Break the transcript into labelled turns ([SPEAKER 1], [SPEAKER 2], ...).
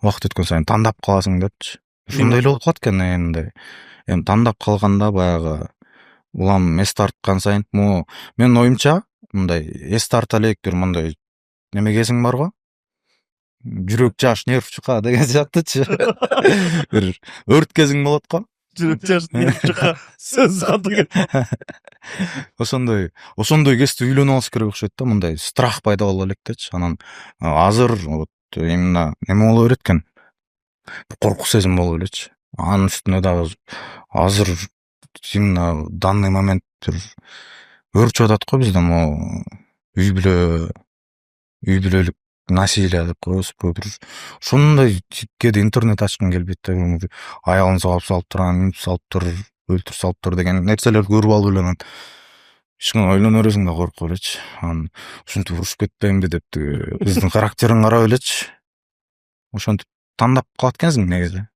[SPEAKER 1] убакыт өткөн сайын тандап каласың депчи. Ошондой эле болуп калат экен мындай. Эми тандап калганда баягы улам эс тарткан сайын, менин оюмча мындай эс тарта элек бир мындай неме кезиң бар го. Жүрөк жаш, нерв чука деген сыяктуучу. Бир өрт кезиң болот го.
[SPEAKER 2] Жүрөк жаш, нерв чука сөз кантык.
[SPEAKER 1] Ошондой кезде үйлөнүп алыш керек окшойт да, мындай страх пайда боло электечи. Анан азыр вот именно неме боло берет экен. Коркуу сезим боло элечи. Анын үстүнө дагы азыр именно данный момент өрчүп атат го бизде могу үй бүлөлүк насилие деп коебузбу, бир ошондой кээде интернет ачкың келбейт да, аялын салып тур, өлтүрүп салып тур деген нерселерди көрүп алып эле анан ишкана ойлоно бересиң да коркуп элечи. Анан ушинтип урушуп кетпейинби деп кыздын характерин карап элечи. Ошентип тандап калат экенсиң негизи.